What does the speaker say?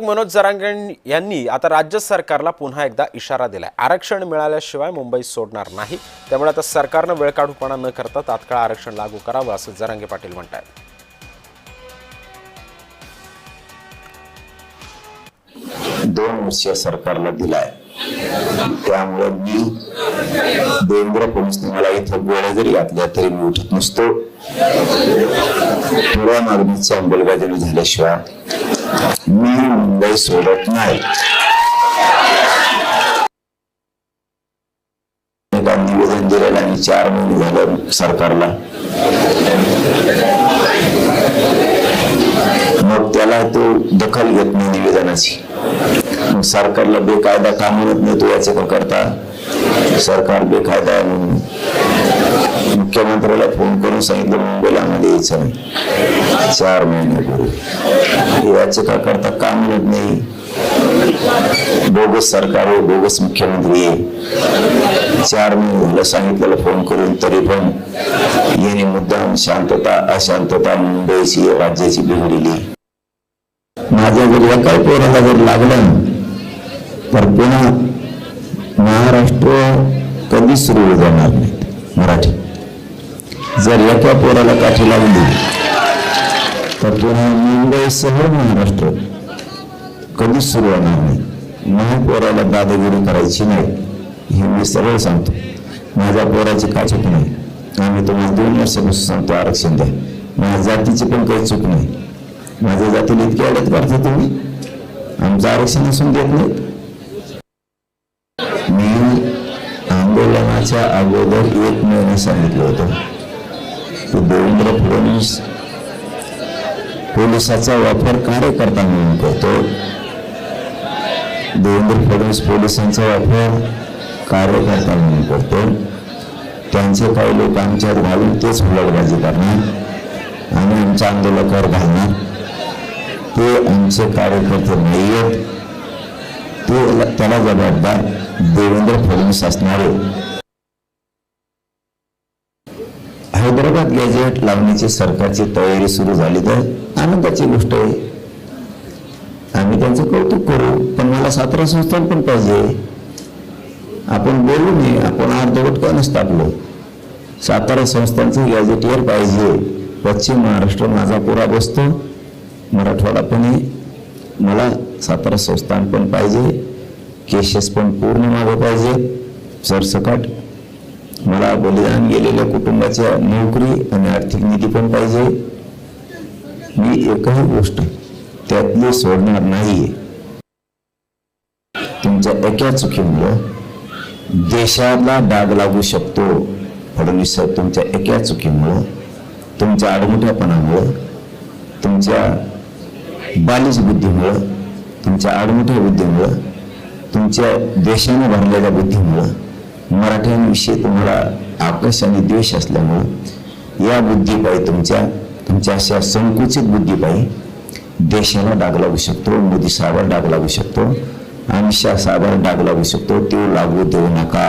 मनोज जरांगे यांनी आता राज्य सरकारला पुन्हा एकदा इशारा दिलाय। आरक्षण मिळाल्याशिवाय मुंबई सोडणार नाही, त्यामुळे आता सरकारने वेळकाढूपणा न करता तात्काळ आरक्षण लागू करावं असं जरांगे पाटील म्हणतात। दोन वर्ष सरकारला दिलाय, त्यामुळे मी देवेंद्र फडणवीसने मला इथं गोळ्या जरी घातल्या तरी मी उठत नसतो। थोड्या मागणीची अंमलबजावणी झाल्याशिवाय मी मुंबई सोडत नाही। निवेदन दिलेलं आणि 4 महिने झालं सरकारला, मग त्याला तो दखल घेत नाही निवेदनाची। मग सरकारला बेकायदा का म्हणत नाही तो याचे करता सरकार बेकायदा आहे म्हणून मुख्यमंत्र्याला फोन करून सांगितलं मुंबईला आम्हाला यायचं नाही 4 महिन्यापूर्वी। याचे का करता का म्हणत नाही, बोगस सरकार आहे, बोगस मुख्यमंत्री आहे। 4 महिने झालं सांगितलेलं फोन करून, तरी पण याने मुद्दाम शांतता अशांतता मुंबईची राज्याची बिघडली। माझ्या जर एकाही पोराला जर लागलं तर पुन्हा महाराष्ट्र कधी सुरू होणार नाही। मराठी जर एका पोराला काठी लागली तर पुन्हा मुंबईसह महाराष्ट्र कधीच सुरू होणार नाही। माझ्या पोराला दादागिरी करायची नाही, हे मी सरळ सांगतो। माझ्या पोराची काय चूक नाही, आम्ही तुम्हाला 2 वर्षापासून सांगतो आरक्षण द्या। माझ्या जातीची पण काही चूक नाही, माझ्या जातीला इतके अडत करता तुम्ही, आमचं आरक्षण असून देत नाहीत। मी आंदोलनाच्या अगोदर 1 महिना सांगितलं होतं की देवेंद्र फडणवीस पोलिसाचा वापर कार्यकर्ता म्हणून करतो। देवेंद्र फडणवीस पोलिसांचा वापर कार्यकर्ता म्हणून करतो। त्यांचे काही लोक आमच्यात घालून तेच हुलडबाजी करणार आणि आमच्या आंदोलकावर घालणार, ते आमचे कार्यकर्ते नाही आहेत, त्याला जबाबदार देवेंद्र फडणवीस असणारे। हैदराबाद गॅजेट लावण्याची सरकारची तयारी सुरू झाली तर आनंदाची गोष्ट आहे, आम्ही त्यांचं कौतुक करू। पण मला 17 संस्थान पण पाहिजे, आपण बोलू नये, आपण अर्धवट का नसतं आपलं। 17 संस्थांचं गॅजेटियर पाहिजे। पश्चिम महाराष्ट्र माझा पुरा बसतो, मराठवाडा पण आहे, मला 17 संस्थान पण पाहिजे, केसेस पण पूर्ण मागं पाहिजे सरसकट। मला बलिदान गेलेल्या कुटुंबाच्या नोकरी आणि आर्थिक निधी पण पाहिजे। मी एकही गोष्ट त्यातली सोडणार नाहीये। तुमच्या एका चुकीमुळं देशाला डाग लागू शकतो फडणवीस साहेब, तुमच्या एका चुकीमुळं, तुमच्या आडमुठ्यापणामुळं, तुमच्या बालिश बुद्धीमुळं, तुमच्या आडमुठ्या बुद्धीमुळं, तुमच्या देशाने भरलेल्या बुद्धीमुळं, मराठ्यांविषयी तुम्हाला आकर्ष आणि द्वेष असल्यामुळं या बुद्धीपायी तुमच्या अशा संकुचित बुद्धीपायी देशाला डाग लागू शकतो, मोदी साहेबांना डाग लागू शकतो, अमित शहा साहेबांना डाग लागू शकतो। ते लागू देऊ नका।